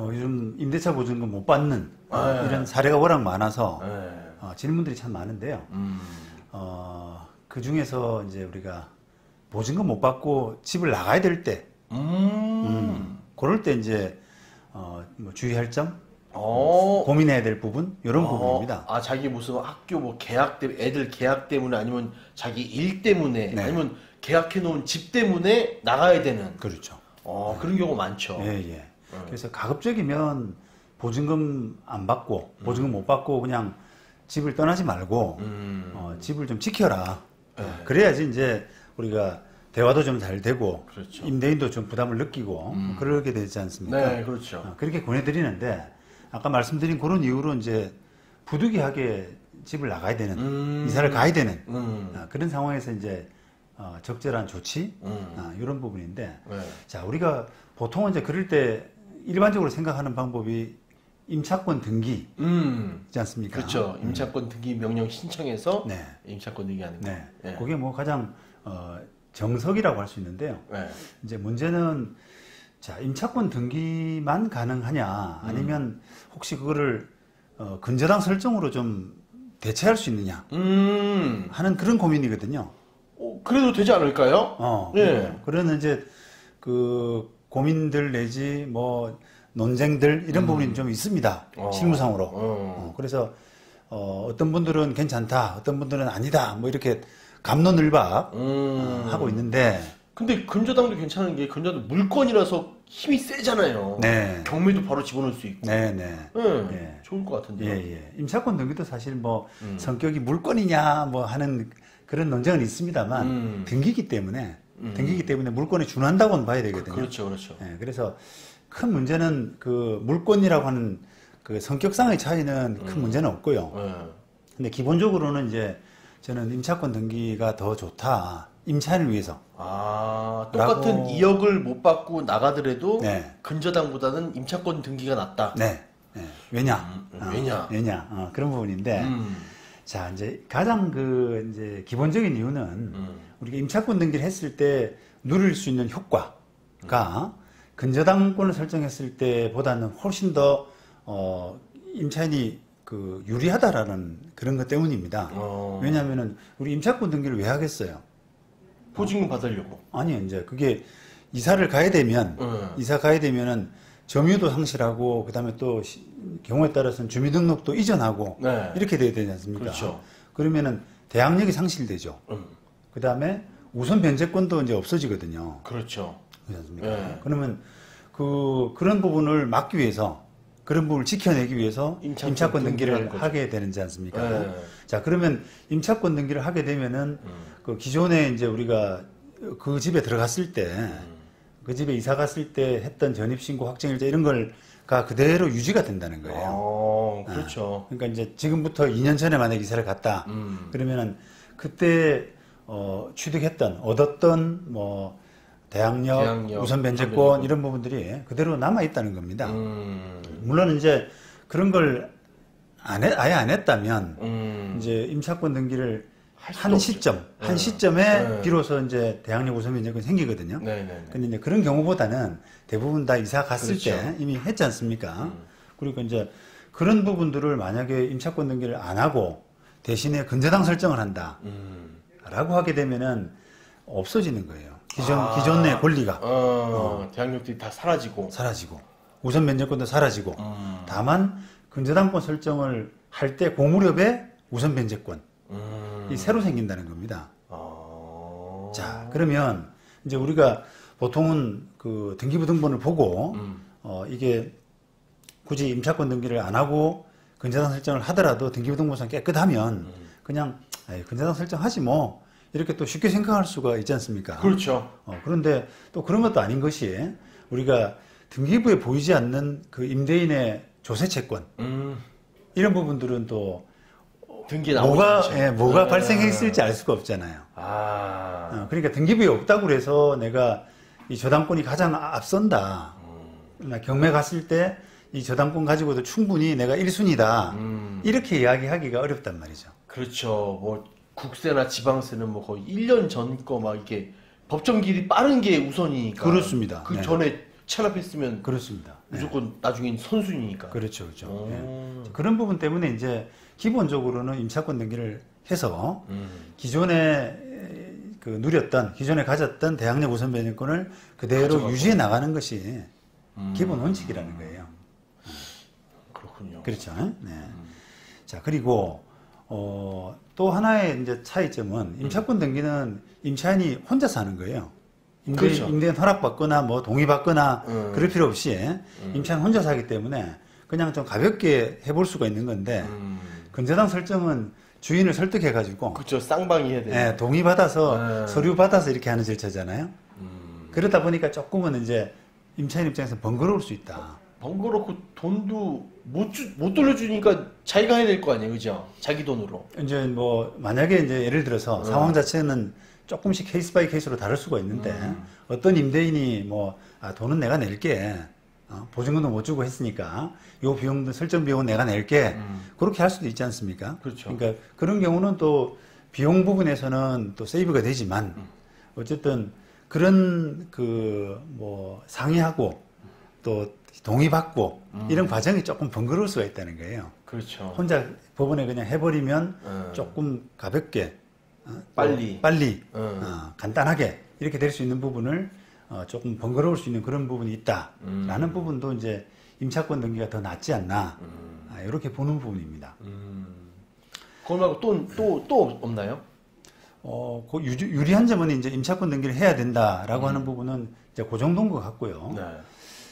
요즘 임대차 보증금 못 받는 네. 이런 사례가 워낙 많아서 네. 질문들이 참 많은데요. 그 중에서 이제 우리가 보증금 못 받고 집을 나가야 될 때, 그럴 때 이제 뭐 주의할 점, 고민해야 될 부분 이런 부분입니다. 아, 자기 무슨 학교 뭐 계약 때문에, 애들 계약 때문에, 아니면 자기 일 때문에, 네. 아니면 계약해 놓은 집 때문에 나가야 되는. 그렇죠. 그런 경우 많죠. 예. 그래서 가급적이면 보증금 안 받고 보증금 못 받고 그냥 집을 떠나지 말고 집을 좀 지켜라. 그래야지 이제 우리가 대화도 좀 잘 되고 그렇죠. 임대인도 좀 부담을 느끼고 그러게 되지 않습니까? 네, 그렇죠. 그렇게 권해드리는데 아까 말씀드린 그런 이유로 이제 부득이하게 집을 나가야 되는 이사를 가야 되는 그런 상황에서 이제 적절한 조치 이런 부분인데 네. 자 우리가 보통은 이제 그럴 때 일반적으로 생각하는 방법이 임차권 등기지 않습니까? 그렇죠. 임차권 등기 명령 신청해서 네. 임차권 등기하는 거. 네. 그게 뭐 가장 정석이라고 할 수 있는데요. 네. 이제 문제는 자 임차권 등기만 가능하냐 아니면 혹시 그거를 근저당 설정으로 좀 대체할 수 있느냐 하는 그런 고민이거든요. 그래도 되지 않을까요? 예. 그러는 이제 그 고민들 내지 뭐 논쟁들 이런 부분이 좀 있습니다. 실무상으로. 그래서 어떤 분들은 괜찮다, 어떤 분들은 아니다, 뭐 이렇게 감론을박 하고 있는데. 근데 근저당도 괜찮은 게 근저당 물건이라서 힘이 세잖아요. 네. 경매도 바로 집어넣을 수 있고. 예. 좋을 것 같은데요. 예. 임차권 등기도 사실 뭐 성격이 물건이냐 뭐 하는 그런 논쟁은 있습니다만 등기기 때문에 물건에 준한다고는 봐야 되거든요. 그렇죠. 예, 그래서 큰 문제는 그 물건이라고 하는 그 성격상의 차이는 큰 문제는 없고요. 근데 기본적으로는 이제 저는 임차권 등기가 더 좋다. 임차인을 위해서. 똑같은 2억을 못 받고 나가더라도 네. 근저당보다는 임차권 등기가 낫다. 네. 왜냐? 그런 부분인데. 자, 이제 가장 그 이제 기본적인 이유는 우리가 임차권 등기를 했을 때 누릴 수 있는 효과가 근저당권을 설정했을 때보다는 훨씬 더 임차인이 그 유리하다라는 그런 것 때문입니다. 왜냐하면은 우리 임차권 등기를 왜 하겠어요? 보증금 받으려고. 아니 이제 그게 이사를 가야 되면은 점유도 상실하고 그다음에 또 경우에 따라서는 주민등록도 이전하고 네. 이렇게 돼야 되지 않습니까? 그렇죠. 그러면은 대항력이 상실되죠. 그다음에 우선 변제권도 이제 없어지거든요. 그렇죠. 그렇지 않습니까? 네. 그러면 그런 부분을 막기 위해서 그런 부분을 지켜내기 위해서 임차권 등기를 하게 되지 않습니까? 네. 자, 그러면 임차권 등기를 하게 되면은 그 기존에 이제 우리가 그 집에 들어갔을 때 그 집에 이사 갔을 때 했던 전입신고, 확정일자 이런 걸가 그대로 유지가 된다는 거예요. 그렇죠. 그러니까 이제 지금부터 2년 전에 만약에 이사를 갔다. 그러면은 그때 얻었던 뭐 대항력, 우선 변제권 이런 부분들이 그대로 남아 있다는 겁니다. 물론 이제 그런 걸 아예 안 했다면 이제 임차권 등기를 한 시점에 비로소 이제 대항력 우선 변제권이 생기거든요. 근데 이제 그런 경우보다는 대부분 다 이사 갔을 때 이미 했지 않습니까? 그리고 이제 그런 부분들을 만약에 임차권 등기를 안 하고 대신에 근저당 설정을 한다. 라고 하게 되면은 없어지는 거예요. 기존의 권리가. 대항력들이 다 사라지고. 우선 변제권도 사라지고. 다만 근저당권 설정을 할 때 고무렵에 우선 변제권. 이 새로 생긴다는 겁니다. 자, 그러면 이제 우리가 보통은 그 등기부등본을 보고 이게 굳이 임차권 등기를 안 하고 근저당 설정을 하더라도 등기부등본상 깨끗하면 그냥 근저당 설정하지 뭐 이렇게 또 쉽게 생각할 수가 있지 않습니까? 그렇죠. 그런데 또 그런 것도 아닌 것이 우리가 등기부에 보이지 않는 그 임대인의 조세채권 이런 부분들은 또 등기에 뭐가 발생했을지 알 수가 없잖아요. 그러니까 등기부에 없다고 해서 내가 이 저당권이 가장 앞선다. 경매 갔을 때 이 저당권 가지고도 충분히 내가 1순위다. 이렇게 이야기하기가 어렵단 말이죠. 그렇죠. 뭐 국세나 지방세는 뭐 거의 1년 전 거 막 이렇게 법정 길이 빠른 게 우선이니까. 그렇습니다. 그 전에 체납했으면 그렇습니다. 무조건 나중엔 선순위니까. 그렇죠, 그렇죠. 예. 그런 부분 때문에 이제 기본적으로는 임차권 등기를 해서 기존에 그 누렸던 기존에 가졌던 대항력 우선 변경권을 그대로 가져가고. 유지해 나가는 것이 기본 원칙이라는 거예요. 그렇군요. 그렇죠. 네. 자, 그리고 또 하나의 이제 차이점은 임차권 등기는 임차인이 혼자서 하는 거예요. 그렇죠. 임대인 허락받거나 뭐 동의받거나 그럴 필요 없이 임차인 혼자서 하기 때문에 그냥 좀 가볍게 해볼 수가 있는 건데 근저당 설정은 주인을 설득해가지고 그렇죠. 쌍방이 해야 돼요. 예, 동의받아서 서류 받아서 이렇게 하는 절차잖아요. 그러다 보니까 조금은 이제 임차인 입장에서 번거로울 수 있다. 번거롭고 돈도 못 돌려주니까 자기가 해야 될 거 아니에요, 그죠? 자기 돈으로. 이제 뭐 만약에 이제 예를 들어서 상황 자체는 조금씩 케이스 바이 케이스로 다를 수가 있는데 어떤 임대인이 뭐 돈은 내가 낼게 보증금도 못 주고 했으니까 요 비용도 설정 비용은 내가 낼게 그렇게 할 수도 있지 않습니까? 그렇죠. 그러니까 그런 경우는 또 비용 부분에서는 또 세이브가 되지만 어쨌든 그런 그 뭐 상의하고 또 동의받고 이런 과정이 조금 번거로울 수가 있다는 거예요. 그렇죠. 혼자 법원에 그냥 해버리면 조금 가볍게 빨리 간단하게 이렇게 될 수 있는 부분을 조금 번거로울 수 있는 그런 부분이 있다라는 부분도 이제 임차권 등기가 더 낫지 않나 이렇게 보는 부분입니다. 그거 말고 또 없나요? 그 유리한 점은 이제 임차권 등기를 해야 된다라고 하는 부분은 이제 그 정도인 것 같고요. 네.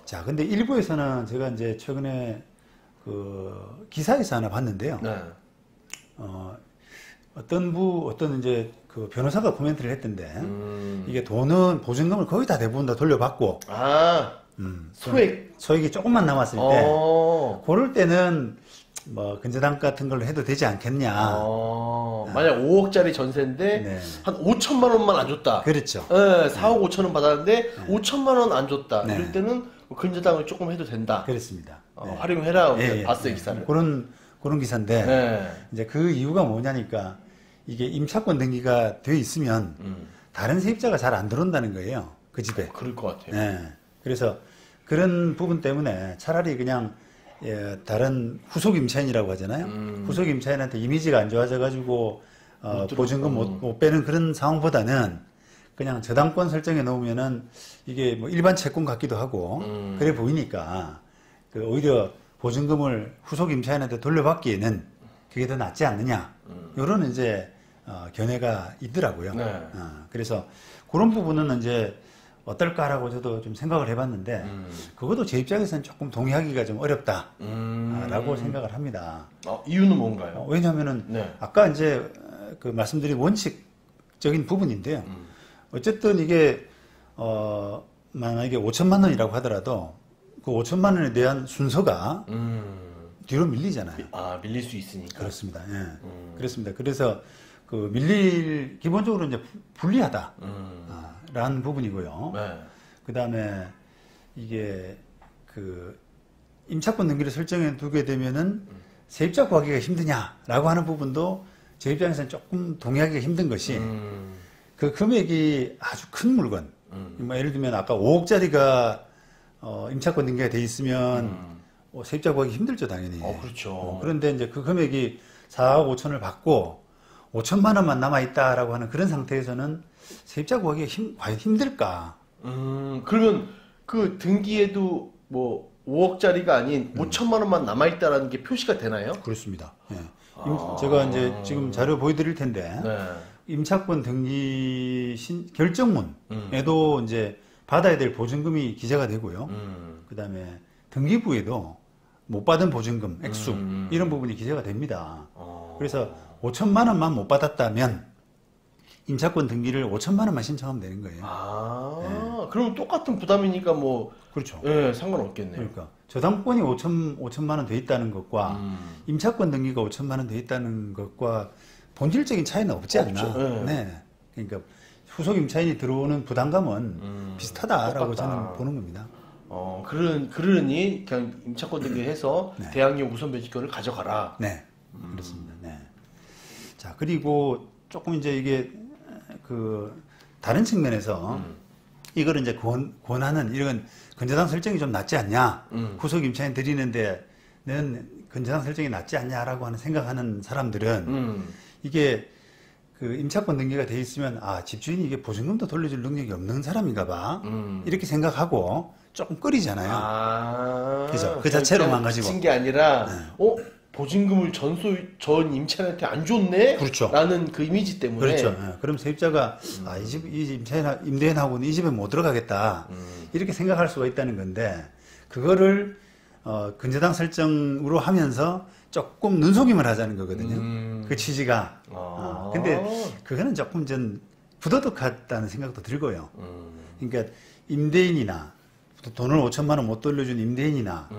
자, 근데 일부에서는 제가 이제 최근에 그 기사에서 하나 봤는데요. 네. 어떤 이제 그 변호사가 코멘트를 했던데 이게 돈은 보증금을 거의 다 대부분 다 돌려받고 소액이 조금만 남았을 때 그럴 때는 뭐 근저당 같은 걸로 해도 되지 않겠냐. 만약 5억짜리 전세인데 네. 한 5천만 원만 안 줬다. 그렇죠. 네, 4억 5천 원 받았는데 5천만 원 안 줬다. 네. 그럴 때는 근저당을 조금 해도 된다. 그렇습니다. 네. 활용해라. 예, 봤어요, 기사를. 그런 기사인데 네. 이제 그 이유가 뭐냐니까 이게 임차권 등기가 돼 있으면 다른 세입자가 잘 안 들어온다는 거예요. 그 집에. 그럴 것 같아요. 네. 그래서 그런 부분 때문에 차라리 그냥 다른 후속 임차인이라고 하잖아요. 후속 임차인한테 이미지가 안 좋아져가지고 보증금 못 빼는 그런 상황보다는 그냥 저당권 설정해 놓으면은 이게 뭐 일반 채권 같기도 하고 그래 보이니까 그 오히려 보증금을 후속 임차인한테 돌려받기에는 그게 더 낫지 않느냐. 이런 이제 견해가 있더라고요. 네. 그래서 그런 부분은 이제 어떨까라고 저도 좀 생각을 해봤는데 그것도 제 입장에서는 조금 동의하기가 좀 어렵다라고 생각을 합니다. 이유는 뭔가요? 왜냐하면은 네. 아까 이제 그 말씀드린 원칙적인 부분인데요. 어쨌든 이게 만약에 5천만 원이라고 하더라도 그 5천만 원에 대한 순서가 뒤로 밀리잖아요. 밀릴 수 있으니까. 그렇습니다. 예. 그렇습니다. 그래서 그 기본적으로 이제 불리하다. 라는 부분이고요. 네. 그 다음에 이게 그 임차권 등기를 설정해 두게 되면은 세입자 구하기가 힘드냐라고 하는 부분도 제 입장에서는 조금 동의하기가 힘든 것이 그 금액이 아주 큰 물건. 뭐 예를 들면 아까 5억짜리가 임차권 등기가 돼 있으면 세입자 구하기 힘들죠, 당연히. 그렇죠. 그런데 이제 그 금액이 4억 5천을 받고 5천만 원만 남아있다라고 하는 그런 상태에서는 세입자 구하기가 과연 힘들까? 그러면 그 등기에도 뭐 5억짜리가 아닌 5천만 원만 남아있다라는 게 표시가 되나요? 그렇습니다. 예. 제가 이제 지금 자료 보여드릴 텐데, 네. 임차권 등기 결정문에도 이제 받아야 될 보증금이 기재가 되고요. 그 다음에 등기부에도 못 받은 보증금, 액수, 이런 부분이 기재가 됩니다. 그래서 5천만 원만 못 받았다면 임차권 등기를 5천만 원만 신청하면 되는 거예요. 그럼 똑같은 부담이니까 뭐 그렇죠. 예, 상관없겠네요. 그러니까 저당권이 5천만 원 돼 있다는 것과 임차권 등기가 5천만 원 돼 있다는 것과 본질적인 차이는 없지 않나. 없죠. 네. 그러니까 후속 임차인이 들어오는 부담감은 비슷하다라고 똑같다. 저는 보는 겁니다. 그러니 그냥 임차권 등기해서 네. 대항력 우선 변제권을 가져가라. 네. 그렇습니다. 네. 자, 그리고 조금 이제 이게 그 다른 측면에서 이거를 이제 권하는 이런 근저당 설정이 좀 낫지 않냐. 후속 임차인 드리는 데는 근저당 설정이 낫지 않냐라고 하는 생각하는 사람들은 이게 그 임차권 등기가 돼 있으면 아, 집주인이 이게 보증금도 돌려줄 능력이 없는 사람인가 봐. 이렇게 생각하고 조금 꺼리잖아요. 그죠? 그 자체로만 가지고. 미친 게 아니라 보증금을 전 임차인한테 안 줬네? 그렇죠. 라는 그 이미지 때문에. 그렇죠. 그럼 세입자가, 아, 이 임대인하고는 이 집에 못 들어가겠다. 이렇게 생각할 수가 있다는 건데, 그거를, 근저당 설정으로 하면서 조금 눈속임을 하자는 거거든요. 그 취지가. 근데 그거는 조금 전 부도덕하다는 생각도 들고요. 그러니까 임대인이나, 돈을 5천만 원 못 돌려준 임대인이나,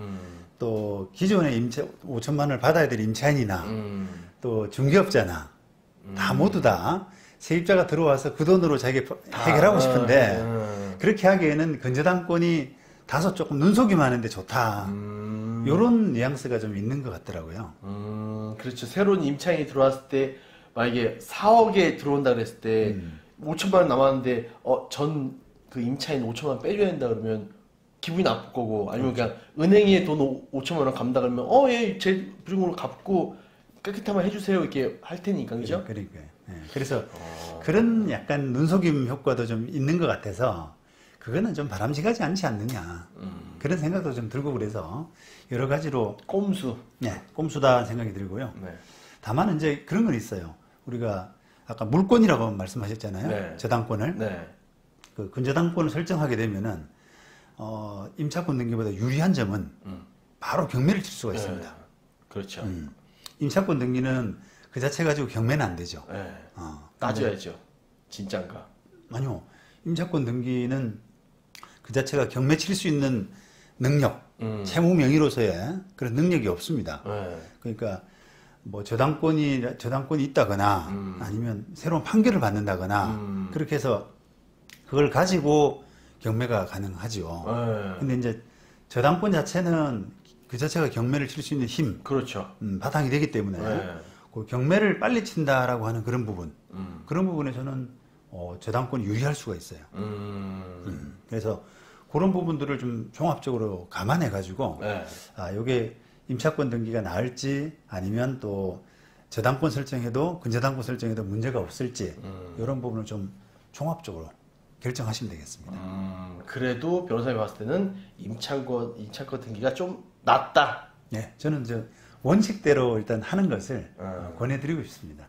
또 기존에 5천만 원을 받아야 될 임차인이나 또 중개업자나 다 모두 다 세입자가 들어와서 그 돈으로 자기가 해결하고 싶은데 그렇게 하기에는 근저당권이 다소 조금 눈속임 하는데 좋다. 요런 뉘앙스가 좀 있는 것 같더라고요. 그렇죠. 새로운 임차인이 들어왔을 때 만약에 4억에 들어온다 그랬을 때 5천만 원 남았는데 전 그 임차인 5천만 원 빼줘야 된다 그러면 기분이 나쁠 거고, 아니면 그냥 은행에 돈 5천만 원 감다 그러면 예, 제 부증으로 갚고 깨끗하면 해주세요 이렇게 할 테니까. 그죠? 그러니까요. 그래서 그런 약간 눈속임 효과도 좀 있는 것 같아서 그거는 좀 바람직하지 않지 않느냐 그런 생각도 좀 들고, 그래서 여러 가지로 꼼수. 꼼수다 생각이 들고요. 다만 이제 그런 건 있어요. 우리가 아까 물권이라고 말씀하셨잖아요. 저당권을. 그 근저당권을 설정하게 되면은 임차권 등기보다 유리한 점은 바로 경매를 칠 수가 있습니다. 그렇죠. 임차권 등기는 그 자체 가지고 경매는 안 되죠. 따져야죠. 진짠가. 아니요. 임차권 등기는 그 자체가 경매 칠 수 있는 능력, 채무 명의로서의 그런 능력이 없습니다. 그러니까 뭐 저당권이 있다거나 아니면 새로운 판결을 받는다거나 그렇게 해서 그걸 가지고 경매가 가능하죠. 근데 이제 저당권 자체는 그 자체가 경매를 칠 수 있는 힘, 그렇죠. 바탕이 되기 때문에 그 경매를 빨리 친다라고 하는 그런 부분, 그런 부분에서는 저당권이 유리할 수가 있어요. 그래서 그런 부분들을 좀 종합적으로 감안해 가지고 요게 임차권 등기가 나을지 아니면 또 저당권 설정해도 근저당권 설정해도 문제가 없을지 이런 부분을 좀 종합적으로 결정하시면 되겠습니다. 그래도 변호사님 봤을 때는 임차권 등기가 좀 낫다. 네, 저는 원칙대로 일단 하는 것을 권해드리고 싶습니다.